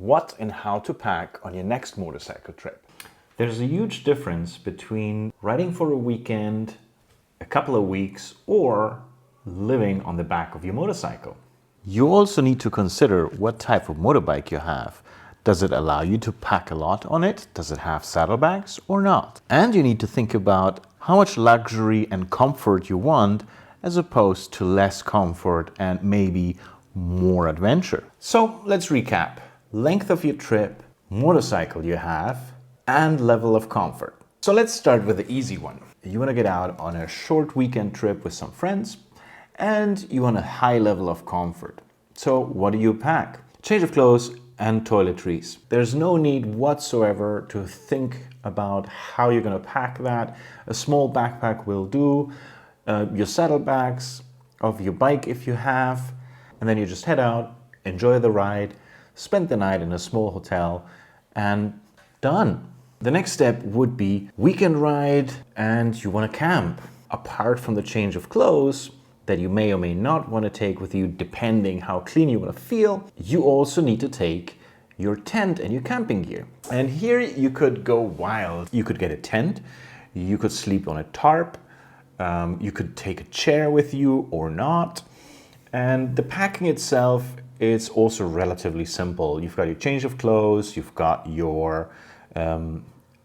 what and how to pack on your next motorcycle trip. There's a huge difference between riding for a weekend, a couple of weeks, or living on the back of your motorcycle. You also need to consider what type of motorbike you have. Does it allow you to pack a lot on it? Does it have saddlebags or not? And you need to think about how much luxury and comfort you want as opposed to less comfort and maybe more adventure. So let's recap. Length of your trip, motorcycle you have, and level of comfort. So let's start with the easy one. You want to get out on a short weekend trip with some friends and you want a high level of comfort. So what do you pack? Change of clothes and toiletries. There's no need whatsoever to think about how you're going to pack that. A small backpack will do, your saddlebags of your bike if you have, and then you just head out, enjoy the ride, spend the night in a small hotel, and done. The next step would be weekend ride and you want to camp. Apart from the change of clothes that you may or may not want to take with you depending how clean you want to feel, you also need to take your tent and your camping gear. And here you could go wild. You could get a tent, you could sleep on a tarp, you could take a chair with you or not. And the packing itself is also relatively simple. You've got your change of clothes, you've got your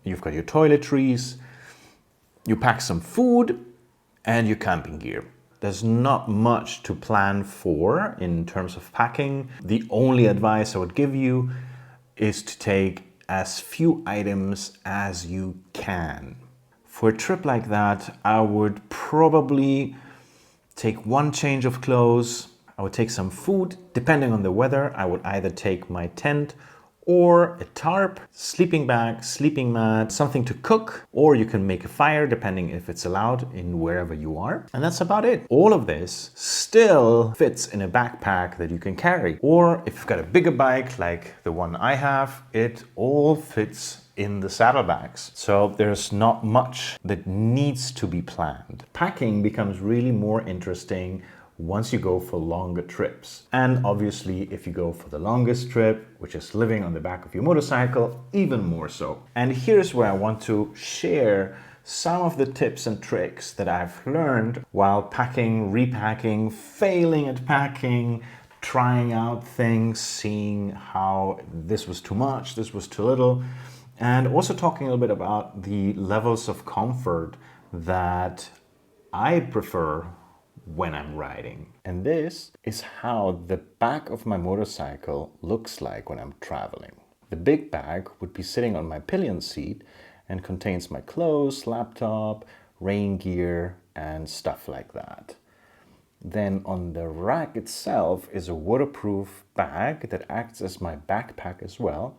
toiletries, you pack some food and your camping gear. There's not much to plan for in terms of packing. The only advice I would give you is to take as few items as you can. For a trip like that, I would probably take one change of clothes. I would take some food. Depending on the weather, I would either take my tent or a tarp, sleeping bag, sleeping mat, something to cook, or you can make a fire depending if it's allowed in wherever you are. And that's about it. All of this still fits in a backpack that you can carry. Or if you've got a bigger bike like the one I have, it all fits in the saddlebags. So there's not much that needs to be planned. Packing becomes really more interesting once you go for longer trips. And obviously, if you go for the longest trip, which is living on the back of your motorcycle, even more so. And here's where I want to share some of the tips and tricks that I've learned while packing, repacking, failing at packing, trying out things, seeing how this was too much, this was too little, and also talking a little bit about the levels of comfort that I prefer when I'm riding. And this is how the back of my motorcycle looks like when I'm traveling. The big bag would be sitting on my pillion seat and contains my clothes, laptop, rain gear, and stuff like that. Then on the rack itself is a waterproof bag that acts as my backpack as well.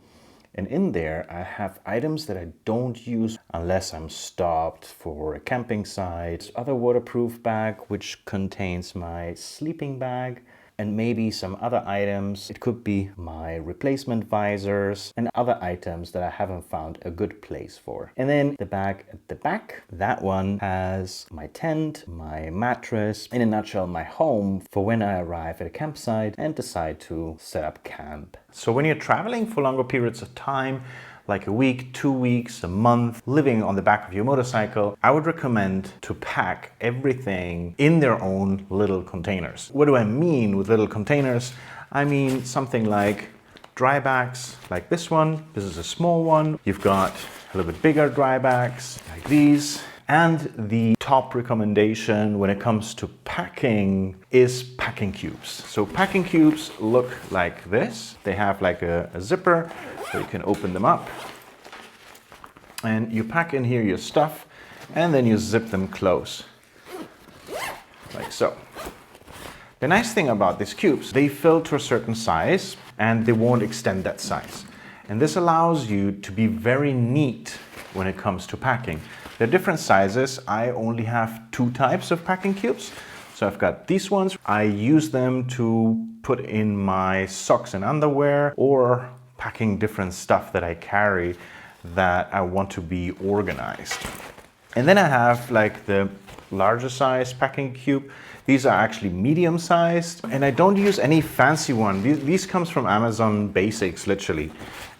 And in there I have items that I don't use unless I'm stopped for a camping site. Other waterproof bag which contains my sleeping bag and maybe some other items. It could be my replacement visors and other items that I haven't found a good place for. And then the bag at the back, that one has my tent, my mattress, in a nutshell, my home for when I arrive at a campsite and decide to set up camp. So when you're traveling for longer periods of time, like a week, 2 weeks, a month, living on the back of your motorcycle, I would recommend to pack everything in their own little containers. What do I mean with little containers? I mean something like dry bags like this one. This is a small one. You've got a little bit bigger dry bags like these. And the top recommendation when it comes to packing is packing cubes. So packing cubes look like this. They have like a zipper so you can open them up. And you pack in here your stuff and then you zip them close, like so. The nice thing about these cubes, they fill to a certain size and they won't extend that size. And this allows you to be very neat when it comes to packing. They're different sizes. I only have 2 types of packing cubes. So I've got these ones. I use them to put in my socks and underwear or packing different stuff that I carry that I want to be organized. And then I have like the larger size packing cube. These are actually medium sized, and I don't use any fancy one. These comes from Amazon Basics, literally.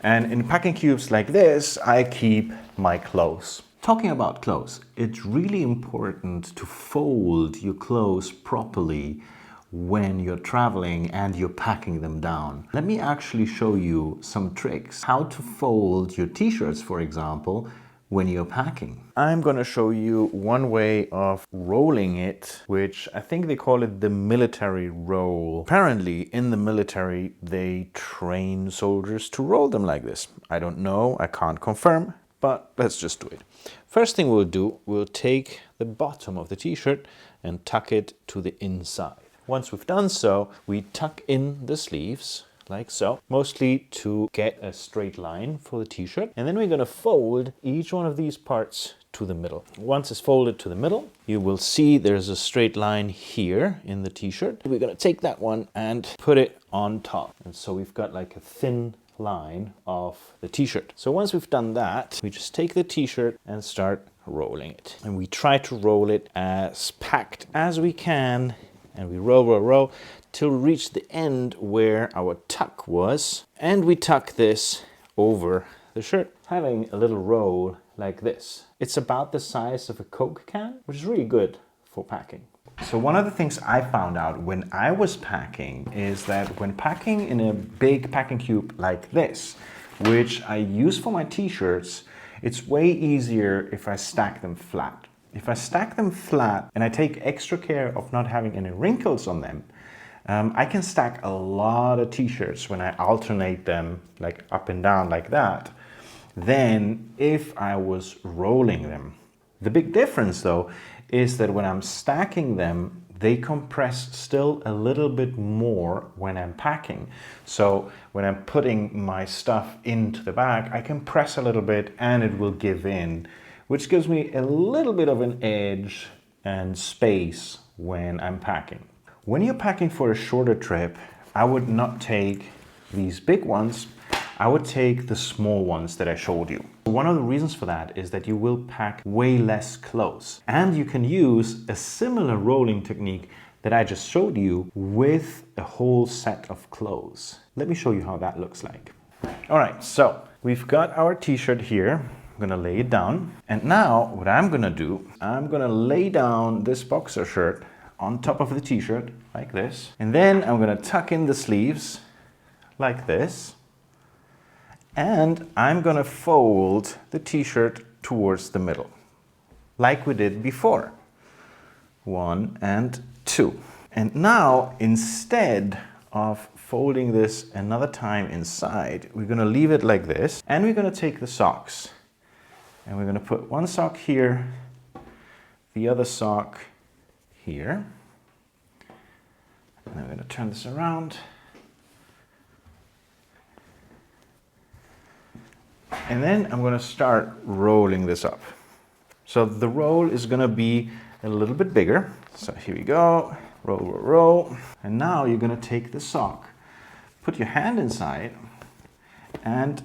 And in packing cubes like this, I keep my clothes. Talking about clothes, it's really important to fold your clothes properly when you're traveling and you're packing them down. Let me actually show you some tricks how to fold your t-shirts, for example, when you're packing. I'm gonna show you one way of rolling it, which I think they call it the military roll. Apparently in the military they train soldiers to roll them like this. I don't know, I can't confirm, but let's just do it. First thing we'll do, we'll take the bottom of the t-shirt and tuck it to the inside. Once we've done so, we tuck in the sleeves like so, mostly to get a straight line for the t-shirt. And then we're gonna fold each one of these parts to the middle. Once it's folded to the middle, you will see there's a straight line here in the t-shirt. We're gonna take that one and put it on top. And so we've got like a thin line of the t-shirt. So once we've done that, we just take the t-shirt and start rolling it. And we try to roll it as packed as we can. And we roll till we reach the end where our tuck was. And we tuck this over the shirt, having a little roll like this. It's about the size of a Coke can, which is really good for packing. So one of the things I found out when I was packing is that when packing in a big packing cube like this, which I use for my t-shirts, it's way easier if I stack them flat. If I stack them flat and I take extra care of not having any wrinkles on them, I can stack a lot of t-shirts when I alternate them like up and down like that, than if I was rolling them. The big difference though is that when I'm stacking them, they compress still a little bit more when I'm packing. So when I'm putting my stuff into the bag, I can press a little bit and it will give in, which gives me a little bit of an edge and space when I'm packing. When you're packing for a shorter trip, I would not take these big ones. I would take the small ones that I showed you. One of the reasons for that is that you will pack way less clothes, and you can use a similar rolling technique that I just showed you with a whole set of clothes. Let me show you how that looks like. All right, so we've got our t-shirt here. I'm gonna lay it down. And now what I'm gonna do, I'm gonna lay down this boxer shirt on top of the t-shirt like this. And then I'm gonna tuck in the sleeves like this. And I'm gonna fold the t-shirt towards the middle, like we did before. 1 and 2. And now, instead of folding this another time inside, we're gonna leave it like this, and we're gonna take the socks. And we're gonna put one sock here, the other sock here. And I'm gonna turn this around. And then I'm gonna start rolling this up. So the roll is gonna be a little bit bigger. So here we go, roll. And now you're gonna take the sock, put your hand inside and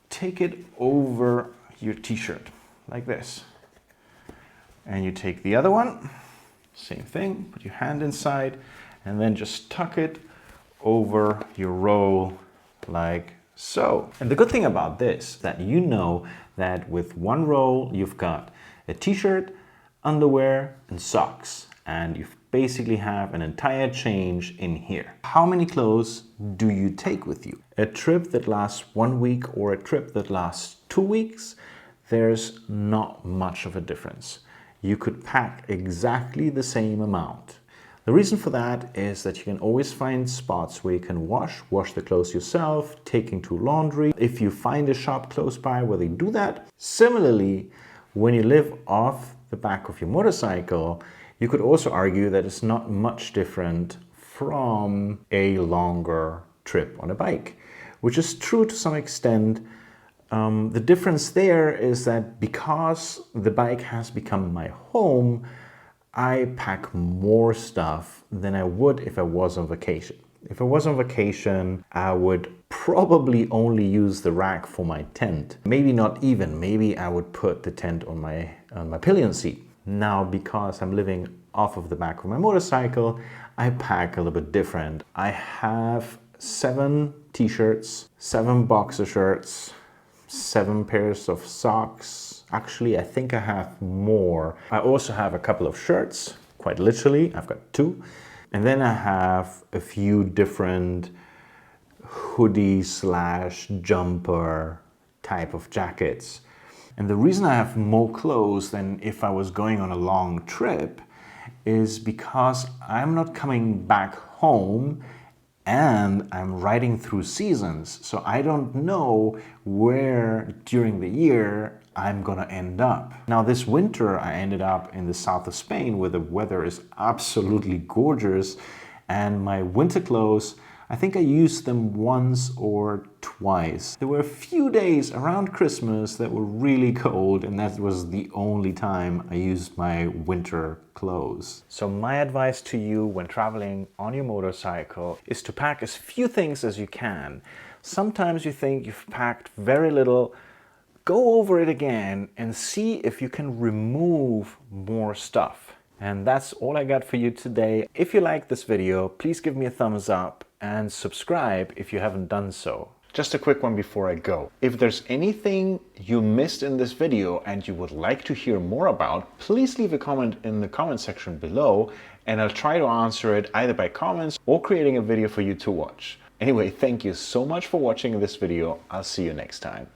take it over your t-shirt like this. And you take the other one, same thing, put your hand inside and then just tuck it over your roll like so. And the good thing about this, that you know that with one roll, you've got a t-shirt, underwear, and socks. And you basically have an entire change in here. How many clothes do you take with you? A trip that lasts 1 week or a trip that lasts 2 weeks, there's not much of a difference. You could pack exactly the same amount. The reason for that is that you can always find spots where you can wash the clothes yourself, taking to laundry, if you find a shop close by where they do that. Similarly, when you live off the back of your motorcycle, you could also argue that it's not much different from a longer trip on a bike, which is true to some extent. The difference there is that because the bike has become my home, I pack more stuff than I would if I was on vacation. If I was on vacation, I would probably only use the rack for my tent. Maybe not even, maybe I would put the tent on my pillion seat. Now, because I'm living off of the back of my motorcycle, I pack a little bit different. I have 7 t-shirts, 7 boxer shirts, 7 pairs of socks. Actually, I think I have more. I also have a couple of shirts, quite literally. I've got 2. And then I have a few different hoodie slash jumper type of jackets. And the reason I have more clothes than if I was going on a long trip is because I'm not coming back home and I'm riding through seasons. So I don't know where during the year I'm gonna end up. Now this winter I ended up in the south of Spain where the weather is absolutely gorgeous, and my winter clothes, I think I used them once or twice. There were a few days around Christmas that were really cold, and that was the only time I used my winter clothes. So my advice to you when traveling on your motorcycle is to pack as few things as you can. Sometimes you think you've packed very little. Go over it again and see if you can remove more stuff. And that's all I got for you today. If you like this video, please give me a thumbs up and subscribe if you haven't done so. Just a quick one before I go. If there's anything you missed in this video and you would like to hear more about, please leave a comment in the comment section below and I'll try to answer it either by comments or creating a video for you to watch. Anyway, thank you so much for watching this video. I'll see you next time.